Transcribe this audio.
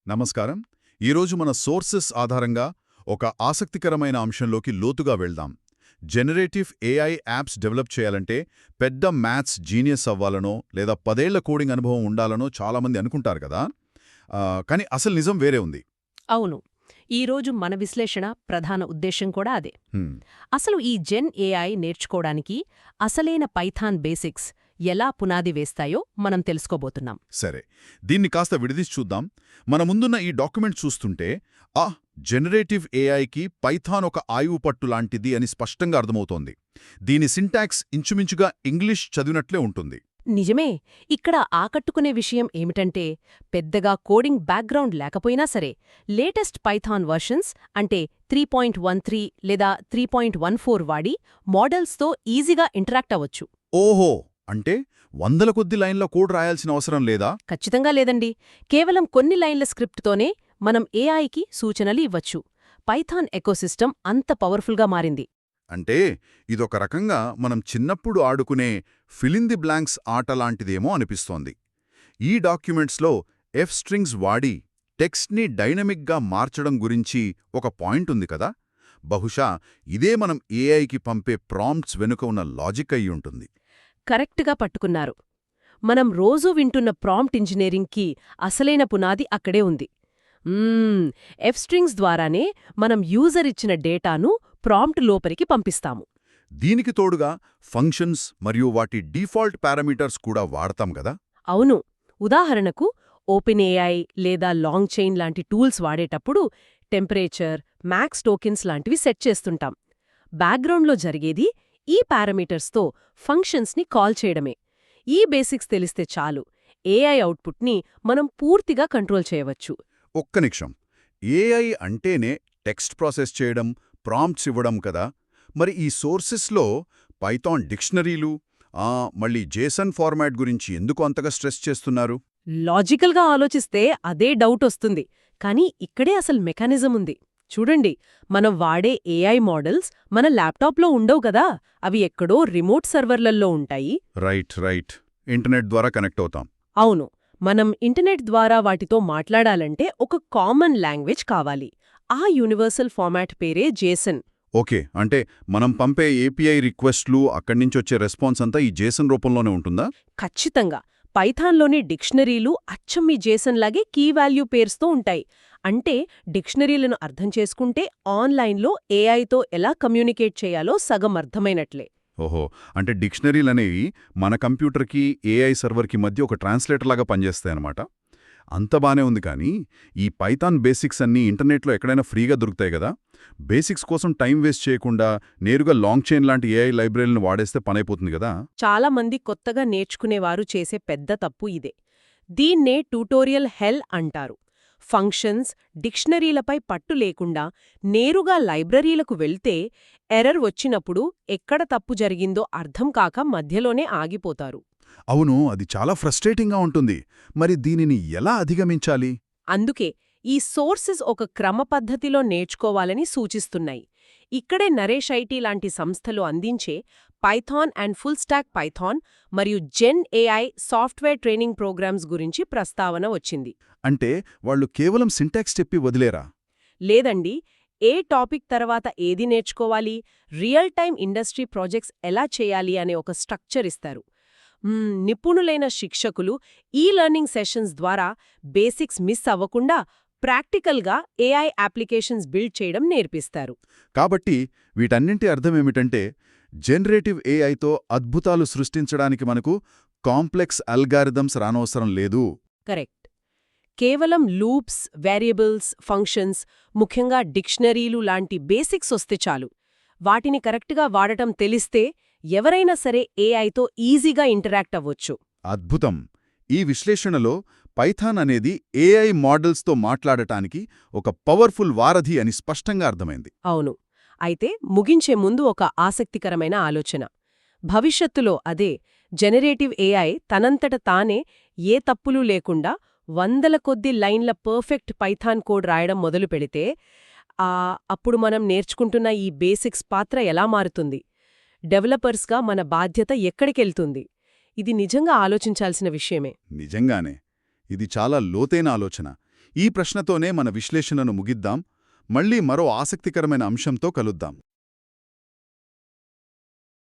నమస్కారం. ఈరోజు మన సోర్సెస్ ఆధారంగా ఒక ఆసక్తికరమైన అంశంలోకి లోతుగా వెళ్దాం. జెనరేటివ్ ఏఐ యాప్స్ డెవలప్ చేయాలంటే పెద్ద మ్యాథ్స్ జీనియస్ అవ్వాలనో లేదా 10 ఏళ్ల కోడింగ్ అనుభవం ఉండాలనో చాలామంది అనుకుంటారు కదా. కానీ అసలు నిజం వేరే ఉంది. అవును. ఈరోజు మన విశ్లేషణ ప్రధాన ఉద్దేశం కూడా అదే. హ్మ్, అసలు ఈ జెన్ ఏఐ నేర్చుకోవడానికి అసలైన పైథాన్ బేసిక్స్ ఎలా పునాది వేస్తాయో మనం తెలుసుకోబోతున్నాం. సరే, దీన్ని కాస్త విడదీసి చూద్దాం. మన ముందున్న ఈ డాక్యుమెంట్ చూస్తుంటే జెనరేటివ్ ఏఐకి పైథాన్ ఒక ఆయువు పట్టు లాంటిది అని స్పష్టంగా అర్థమవుతోంది. దీని సింటాక్స్ ఇంచుమించుగా ఇంగ్లీష్ చదివినట్లే ఉంటుంది. నిజమే. ఇక్కడ ఆకట్టుకునే విషయం ఏమిటంటే పెద్దగా కోడింగ్ బ్యాక్గ్రౌండ్ లేకపోయినా సరే లేటెస్ట్ పైథాన్ వర్షన్స్ అంటే 3.13 లేదా 3.14 వాడి మోడల్స్తో ఈజీగా ఇంటరాక్ట్ అవ్వచ్చు. ఓహో, అంటే వందల కొద్ది లైన్ల కోడ్ రాయాల్సిన అవసరం లేదా? ఖచ్చితంగా లేదండి. కేవలం కొన్ని లైన్ల స్క్రిప్ట్తోనే మనం ఏఐకి సూచనలు ఇవ్వచ్చు. పైథాన్ ఎకోసిస్టమ్ అంత పవర్ఫుల్గా మారింది. అంటే ఇదొక రకంగా మనం చిన్నప్పుడు ఆడుకునే ఫిల్ ఇన్ ది బ్లాంక్స్ ఆటలాంటిదేమో అనిపిస్తోంది. ఈ డాక్యుమెంట్స్లో ఎఫ్ స్ట్రింగ్స్ వాడి టెక్స్ట్ని డైనమిక్గా మార్చడం గురించి ఒక పాయింట్ ఉంది కదా. బహుశా ఇదే మనం ఏఐకి పంపే ప్రాంప్ట్స్ వెనుక ఉన్న లాజిక్ అయి ఉంటుంది. కరెక్ట్గా పట్టుకున్నారు. మనం రోజూ వింటున్న ప్రాంప్ట్ ఇంజనీరింగ్కి అసలైన పునాది అక్కడే ఉంది. ఎఫ్ స్ట్రింగ్స్ ద్వారానే మనం యూజర్ ఇచ్చిన డేటాను ప్రాంప్ట్ లోపలికి పంపిస్తాము. దీనికి తోడుగా ఫంక్షన్స్ మరియు వాటి డిఫాల్ట్ పారామీటర్స్ కూడా వాడతాం కదా. అవును. ఉదాహరణకు ఓపెన్ఏఐ లేదా లాంగ్ చైన్ లాంటి టూల్స్ వాడేటప్పుడు టెంపరేచర్, మ్యాక్స్ టోకెన్స్ లాంటివి సెట్ చేస్తుంటాం. బ్యాక్గ్రౌండ్లో జరిగేది ఈ పారామీటర్స్తో ఫంక్షన్స్ని కాల్ చేయడమే. ఈ బేసిక్స్ తెలిస్తే చాలు, ఏఐ అవుట్పుట్ని మనం పూర్తిగా కంట్రోల్ చేయవచ్చు. ఒక్క నిమిషం, ఏఐ అంటేనే టెక్స్ట్ ప్రాసెస్ చేయడం, ప్రాంప్ట్స్ ఇవ్వడం కదా. మరి ఈ సోర్సెస్లో పైథాన్ డిక్షనరీలు, మళ్ళీ జేసన్ ఫార్మాట్ గురించి ఎందుకు అంతగా స్ట్రెస్ చేస్తున్నారు? లాజికల్గా ఆలోచిస్తే అదే డౌట్ వస్తుంది. కానీ ఇక్కడే అసలు మెకానిజం ఉంది. చూడండి, మనం వాడే ఏఐ మోడల్స్ మన ల్యాప్టాప్లో ఉండవు కదా. అవి ఎక్కడో రిమోట్ సర్వర్లల్లో ఉంటాయి. రైట్. ఇంటర్నెట్ ద్వారా కనెక్ట్ అవుతాం. అవును. మనం ఇంటర్నెట్ ద్వారా వాటితో మాట్లాడాలంటే ఒక కామన్ లాంగ్వేజ్ కావాలి. ఆ యూనివర్సల్ ఫార్మాట్ పేరే జేసన్. ఓకే, అంటే మనం పంపే ఏపీఐ రిక్వెస్ట్లు, అక్కడ్నించొచ్చే రెస్పాన్స్ అంతా ఈ జేసన్ రూపంలోనే ఉంటుందా? ఖచ్చితంగా. పైథాన్లోని డిక్షనరీలు అచ్చం ఈ జేసన్ లాగే కీ వాల్యూ పేర్స్తో ఉంటాయి. అంటే డిక్షనరీలను అర్థం చేసుకుంటే ఆన్లైన్లో ఏఐతో ఎలా కమ్యూనికేట్ చేయాలో సగం అర్థమైనట్లే. ఓహో, అంటే డిక్షనరీలనేవి మన కంప్యూటర్కి ఏఐ సర్వర్కి మధ్య ఒక ట్రాన్స్లేటర్లాగా పనిచేస్తాయన్నమాట. అంత బానే ఉంది, కానీ ఈ పైథాన్ బేసిక్స్ అన్నీ ఇంటర్నెట్లో ఎక్కడైనా ఫ్రీగా దొరుకుతాయి కదా. బేసిక్స్ కోసం టైం వేస్ట్ చేయకుండా నేరుగా లాంగ్ చైన్ లాంటి ఏఐ లైబ్రరీలను వాడేస్తే పనైపోతుంది కదా. చాలా మంది కొత్తగా నేర్చుకునేవారు చేసే పెద్ద తప్పు ఇదే. దీన్నే ట్యూటోరియల్ హెల్ అంటారు. ఫంక్షన్స్, డిక్షనరీలపై పట్టు లేకుండా నేరుగా లైబ్రరీలకు వెళ్తే ఎర్రర్ వచ్చినప్పుడు ఎక్కడ తప్పు జరిగిందో అర్థం కాక మధ్యలోనే ఆగిపోతారు. అవును, అది చాలా ఫ్రస్ట్రేటింగ్గా ఉంటుంది. మరి దీనిని ఎలా అధిగమించాలి? అందుకే ఈ సోర్సెస్ ఒక క్రమపద్ధతిలో నేర్చుకోవాలని సూచిస్తున్నాయి. ఇక్కడే నరేష్ ఐటీ లాంటి సంస్థలు అందించే Python and full stack Python మరియు Gen AI software training programs గురించి ప్రస్తావన వచ్చింది. అంటే వాళ్ళు కేవలం సింటాక్స్ చెప్పి వదిలేరా? లేదండి. ఏ టాపిక్ తర్వాత ఏది నేర్చుకోవాలి, రియల్ టైమ్ ఇండస్ట్రీ ప్రాజెక్ట్స్ ఎలా చేయాలి అనే ఒక స్ట్రక్చర్ ఇస్తారు. నిపుణులైన శిక్షకులు ఈ లెర్నింగ్ సెషన్స్ ద్వారా బేసిక్స్ మిస్ అవ్వకుండా ప్రాక్టికల్గా ఏఐ అప్లికేషన్స్ బిల్డ్ చేయడం నేర్పిస్తారు. కాబట్టి వీటన్నింటి అర్థమేమిటంటే జనరేటివ్ ఏఐతో అద్భుతాలు సృష్టించడానికి మనకు కాంప్లెక్స్ అల్గారిథమ్స్ రానవసరం లేదు. కరెక్ట్. కేవలం లూప్స్, వేరియబుల్స్, ఫంక్షన్స్, ముఖ్యంగా డిక్షనరీలు లాంటి బేసిక్స్ వస్తే చాలు. వాటిని కరెక్ట్గా వాడటం తెలిస్తే ఎవరైనా సరే ఏఐతో ఈజీగా ఇంటరాక్ట్ అవ్వొచ్చు. అద్భుతం. ఈ విశ్లేషణలో పైథాన్ అనేది ఏఐ మోడల్స్తో మాట్లాడటానికి ఒక పవర్ఫుల్ వారధి అని స్పష్టంగా అర్థమైంది. అవును. అయితే ముగించే ముందు ఒక ఆసక్తికరమైన ఆలోచన. భవిష్యత్తులో అదే జెనరేటివ్ ఏఐ తనంతట తానే ఏ తప్పులూ లేకుండా వందల కొద్ది లైన్ల పర్ఫెక్ట్ పైథాన్ కోడ్ రాయడం మొదలు పెడితే అప్పుడు మనం నేర్చుకుంటున్న ఈ బేసిక్స్ పాత్ర ఎలా మారుతుంది? డెవలపర్స్గా మన బాధ్యత ఎక్కడికెళ్తుంది? ఇది నిజంగా ఆలోచించాల్సిన విషయమే. నిజంగానే ఇది చాలా లోతైన ఆలోచన. ఈ ప్రశ్నతోనే మన విశ్లేషణను ముగిద్దాం. మళ్ళీ మరో ఆసక్తికరమైన అంశంతో కలుద్దాం.